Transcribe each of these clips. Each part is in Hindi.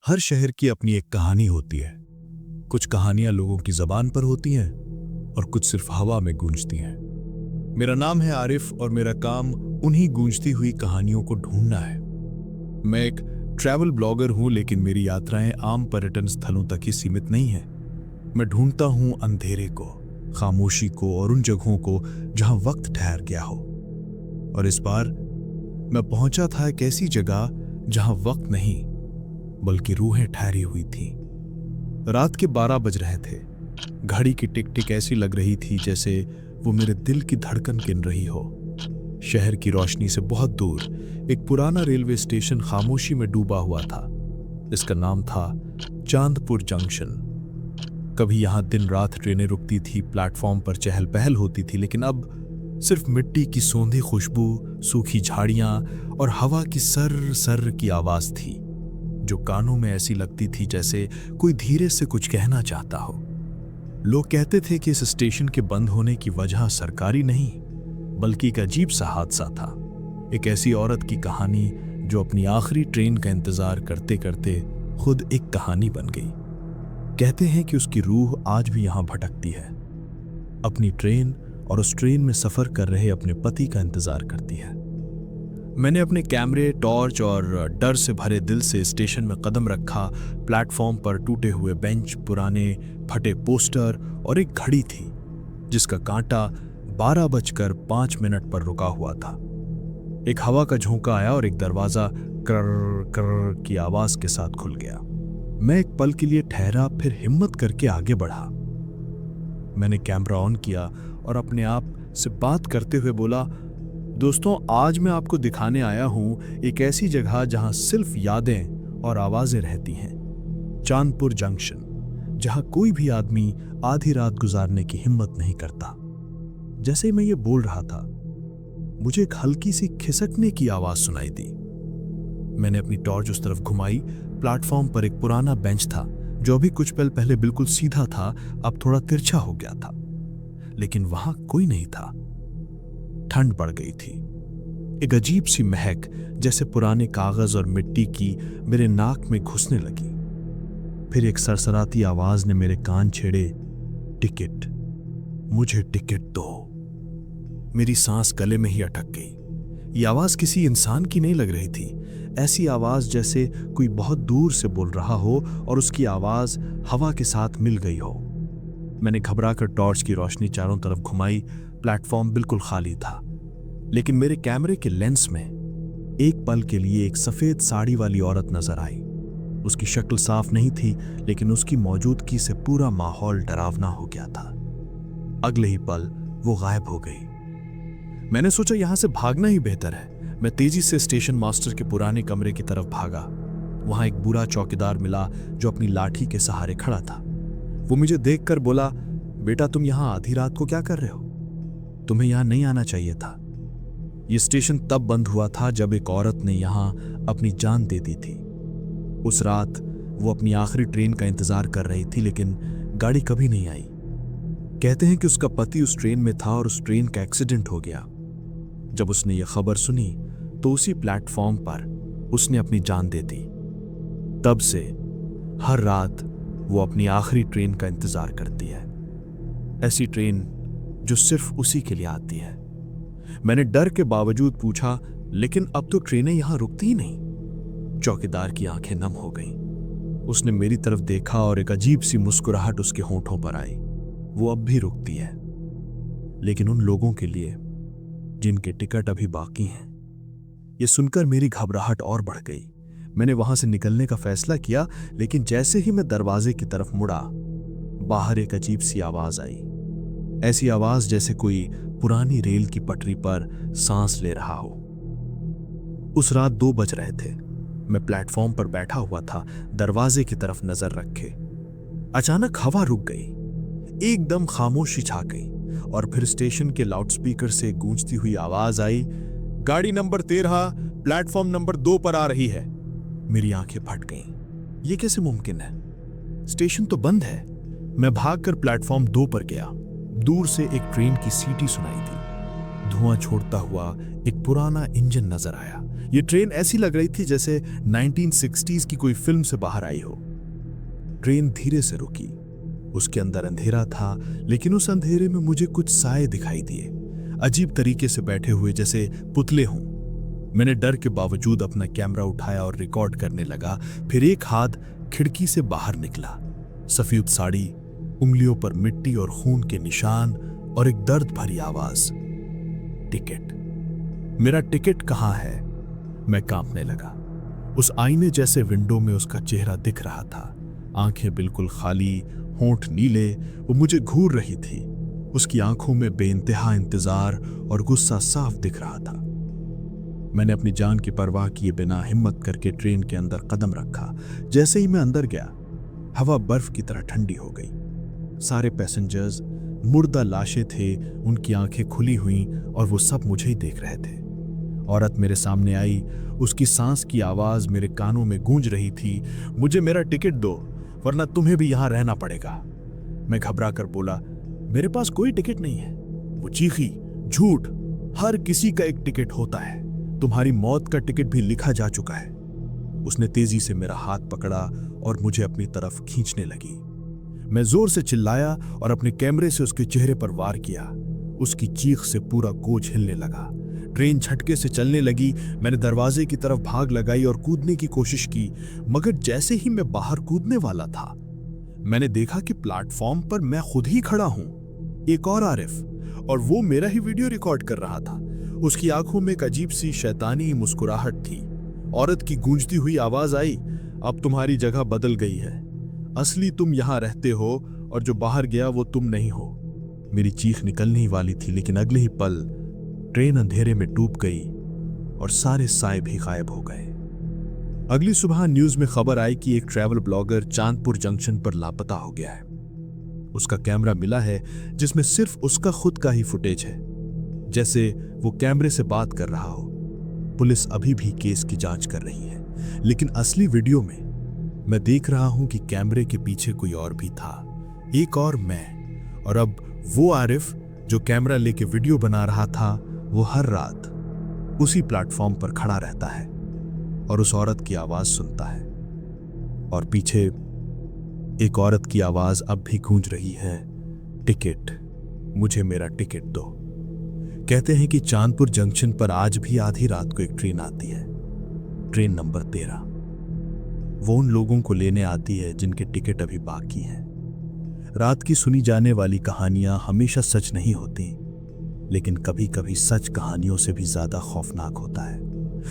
हर शहर की अपनी एक कहानी होती है। कुछ कहानियां लोगों की जबान पर होती हैं और कुछ सिर्फ हवा में गूंजती हैं। मेरा नाम है आरिफ और मेरा काम उन्हीं गूंजती हुई कहानियों को ढूंढना है। मैं एक ट्रैवल ब्लॉगर हूं, लेकिन मेरी यात्राएं आम पर्यटन स्थलों तक ही सीमित नहीं हैं। मैं ढूंढता हूं अंधेरे को, खामोशी को और उन जगहों को जहां वक्त ठहर गया हो। और इस बार मैं पहुंचा था एक ऐसी जगह जहां वक्त नहीं बल्कि रूहें ठहरी हुई थी। रात के 12 बज रहे थे। घड़ी की टिक टिक ऐसी लग रही थी जैसे वो मेरे दिल की धड़कन गिन रही हो। शहर की रोशनी से बहुत दूर एक पुराना रेलवे स्टेशन खामोशी में डूबा हुआ था। इसका नाम था चांदपुर जंक्शन। कभी यहां दिन रात ट्रेनें रुकती थी, प्लेटफॉर्म पर चहल पहल होती थी, लेकिन अब सिर्फ मिट्टी की सोंधी खुशबू, सूखी झाड़ियां और हवा की सर्र सर्र की आवाज थी, जो कानों में ऐसी लगती थी जैसे कोई धीरे से कुछ कहना चाहता हो। लोग कहते थे कि इस स्टेशन के बंद होने की वजह सरकारी नहीं बल्कि एक अजीब सा हादसा था। एक ऐसी औरत की कहानी जो अपनी आखिरी ट्रेन का इंतजार करते करते खुद एक कहानी बन गई। कहते हैं कि उसकी रूह आज भी यहां भटकती है, अपनी ट्रेन और उस ट्रेन में सफर कर रहे अपने पति का इंतजार करती है। मैंने अपने कैमरे, टॉर्च और डर से भरे दिल से स्टेशन में कदम रखा। प्लेटफॉर्म पर टूटे हुए बेंच, पुराने फटे पोस्टर और एक घड़ी थी जिसका कांटा 12:05 पर रुका हुआ था। एक हवा का झोंका आया और एक दरवाजा कर कर की आवाज के साथ खुल गया। मैं एक पल के लिए ठहरा, फिर हिम्मत करके आगे बढ़ा। मैंने कैमरा ऑन किया और अपने आप से बात करते हुए बोला, दोस्तों, आज मैं आपको दिखाने आया हूं एक ऐसी जगह जहां सिर्फ यादें और आवाजें रहती हैं। चांदपुर जंक्शन, जहां कोई भी आदमी आधी रात गुजारने की हिम्मत नहीं करता। जैसे ही मैं ये बोल रहा था, मुझे एक हल्की सी खिसकने की आवाज सुनाई दी। मैंने अपनी टॉर्च उस तरफ घुमाई। प्लेटफॉर्म पर एक पुराना बेंच था जो अभी कुछ पल पहले बिल्कुल सीधा था, अब थोड़ा तिरछा हो गया था। लेकिन वहां कोई नहीं था। ठंड बढ़ गई थी। एक अजीब सी महक जैसे पुराने कागज और मिट्टी की मेरे नाक में घुसने लगी। फिर एक सरसराती आवाज ने मेरे कान छेड़े, टिकट, मुझे टिकट दो। मेरी सांस गले में ही अटक गई। ये आवाज किसी इंसान की नहीं लग रही थी। ऐसी आवाज जैसे कोई बहुत दूर से बोल रहा हो और उसकी आवाज हवा के साथ मिल गई हो। मैंने घबराकर टॉर्च की रोशनी चारों तरफ घुमाई। प्लेटफॉर्म बिल्कुल खाली था, लेकिन मेरे कैमरे के लेंस में एक पल के लिए एक सफेद साड़ी वाली औरत नजर आई। उसकी शक्ल साफ नहीं थी, लेकिन उसकी मौजूदगी से पूरा माहौल डरावना हो गया था। अगले ही पल वो गायब हो गई। मैंने सोचा यहां से भागना ही बेहतर है। मैं तेजी से स्टेशन मास्टर के पुराने कमरे की तरफ भागा। वहां एक बूढ़ा चौकीदार मिला जो अपनी लाठी के सहारे खड़ा था। वो मुझे देखकर बोला, बेटा, तुम यहां आधी रात को क्या कर रहे हो? तुम्हें यहां नहीं आना चाहिए था। यह स्टेशन तब बंद हुआ था जब एक औरत ने यहां अपनी जान दे दी थी। उस रात वो अपनी आखिरी ट्रेन का इंतजार कर रही थी, लेकिन गाड़ी कभी नहीं आई। कहते हैं कि उसका पति उस ट्रेन में था और उस ट्रेन का एक्सीडेंट हो गया। जब उसने ये खबर सुनी तो उसी प्लेटफॉर्म पर उसने अपनी जान दे दी। तब से हर रात वो अपनी आखिरी ट्रेन का इंतजार करती है, ऐसी ट्रेन जो सिर्फ उसी के लिए आती है। मैंने डर के बावजूद पूछा, लेकिन अब तो ट्रेनें यहां रुकती ही नहीं। चौकीदार की आंखें नम हो गईं। उसने मेरी तरफ देखा और एक अजीब सी मुस्कुराहट उसके होंठों पर आई। वो अब भी रुकती है, लेकिन उन लोगों के लिए जिनके टिकट अभी बाकी हैं। यह सुनकर मेरी घबराहट और बढ़ गई। मैंने वहां से निकलने का फैसला किया, लेकिन जैसे ही मैं दरवाजे की तरफ मुड़ा, बाहर एक अजीब सी आवाज आई। ऐसी आवाज जैसे कोई पुरानी रेल की पटरी पर सांस ले रहा हो। उस रात 2 बज रहे थे। मैं प्लेटफॉर्म पर बैठा हुआ था, दरवाजे की तरफ नजर रखे। अचानक हवा रुक गई। एकदम खामोशी छा गई और फिर स्टेशन के लाउडस्पीकर से गूंजती हुई आवाज आई, गाड़ी नंबर 13 प्लेटफॉर्म नंबर 2 पर आ रही है। मेरी आंखें फट गईं। ये कैसे मुमकिन है? स्टेशन तो बंद है। मैं भागकर प्लेटफॉर्म 2 पर गया। दूर से एक ट्रेन की सीटी सुनाई दी। धुआं छोड़ता हुआ एक पुराना इंजन नजर आया। ये ट्रेन ऐसी लग रही थी जैसे 1960s की कोई फिल्म से बाहर आई हो। ट्रेन धीरे से रुकी। उसके अंदर अंधेरा था, लेकिन उस अंधेरे में मुझे कुछ साए दिखाई दिए, अजीब तरीके से बैठे हुए जैसे पुतले हों। मैंने डर के बावजूद अपना कैमरा उठाया और रिकॉर्ड करने लगा। फिर एक हाथ खिड़की से बाहर निकला। सफेद साड़ी, उंगलियों पर मिट्टी और खून के निशान और एक दर्द भरी आवाज, टिकट, मेरा टिकट कहाँ है? मैं कांपने लगा। उस आईने जैसे विंडो में उसका चेहरा दिख रहा था, आंखें बिल्कुल खाली, होंठ नीले। वो मुझे घूर रही थी। उसकी आंखों में बेइंतहा इंतजार और गुस्सा साफ दिख रहा था। मैंने अपनी जान की परवाह किए बिना हिम्मत करके ट्रेन के अंदर कदम रखा। जैसे ही मैं अंदर गया, हवा बर्फ की तरह ठंडी हो गई। सारे पैसेंजर्स मुर्दा लाशें थे, उनकी आंखें खुली हुई और वो सब मुझे ही देख रहे थे। औरत मेरे सामने आई, उसकी सांस की आवाज मेरे कानों में गूंज रही थी, मुझे मेरा टिकट दो वरना तुम्हें भी यहां रहना पड़ेगा। मैं घबरा कर बोला, मेरे पास कोई टिकट नहीं है। वो चीखी, झूठ, हर किसी का एक टिकट होता है, तुम्हारी मौत का टिकट भी लिखा जा चुका है। उसने तेजी से मेरा हाथ पकड़ा और मुझे अपनी तरफ खींचने लगी। मैं जोर से चिल्लाया और अपने कैमरे से उसके चेहरे पर वार किया। उसकी चीख से पूरा कोच हिलने लगा। ट्रेन झटके से चलने लगी। मैंने दरवाजे की तरफ भाग लगाई और कूदने की कोशिश की, मगर जैसे ही मैं बाहर कूदने वाला था, मैंने देखा कि प्लेटफॉर्म पर मैं खुद ही खड़ा हूं, एक और आरिफ, और वो मेरा ही वीडियो रिकॉर्ड कर रहा था। उसकी आंखों में एक अजीब सी शैतानी मुस्कुराहट थी। औरत की गूंजती हुई आवाज आई, अब तुम्हारी जगह बदल गई है, असली तुम यहां रहते हो और जो बाहर गया वो तुम नहीं हो। मेरी चीख निकलने ही वाली थी, लेकिन अगले ही पल ट्रेन अंधेरे में डूब गई और सारे साए भी गायब हो गए। अगली सुबह न्यूज में खबर आई कि एक ट्रैवल ब्लॉगर चांदपुर जंक्शन पर लापता हो गया है। उसका कैमरा मिला है जिसमें सिर्फ उसका खुद का ही फुटेज है, जैसे वो कैमरे से बात कर रहा हो। पुलिस अभी भी केस की जांच कर रही है, लेकिन असली वीडियो में मैं देख रहा हूं कि कैमरे के पीछे कोई और भी था, एक और मैं। और अब वो आरिफ जो कैमरा लेके वीडियो बना रहा था, वो हर रात उसी प्लेटफॉर्म पर खड़ा रहता है और उस औरत की आवाज सुनता है। और पीछे एक औरत की आवाज अब भी गूंज रही है, टिकट, मुझे मेरा टिकट दो। कहते हैं कि चांदपुर जंक्शन पर आज भी आधी रात को एक ट्रेन आती है, ट्रेन नंबर 13। वो उन लोगों को लेने आती है जिनके टिकट अभी बाकी हैं। रात की सुनी जाने वाली कहानियां हमेशा सच नहीं होती, लेकिन कभी कभी सच कहानियों से भी ज्यादा खौफनाक होता है।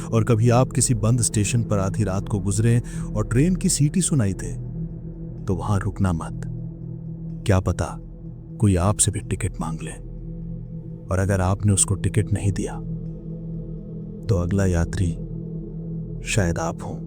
और कभी आप किसी बंद स्टेशन पर आधी रात को गुजरे और ट्रेन की सीटी सुनाई दे, तो वहां रुकना मत। क्या पता कोई आपसे भी टिकट मांग ले, और अगर आपने उसको टिकट नहीं दिया तो अगला यात्री शायद आप हों।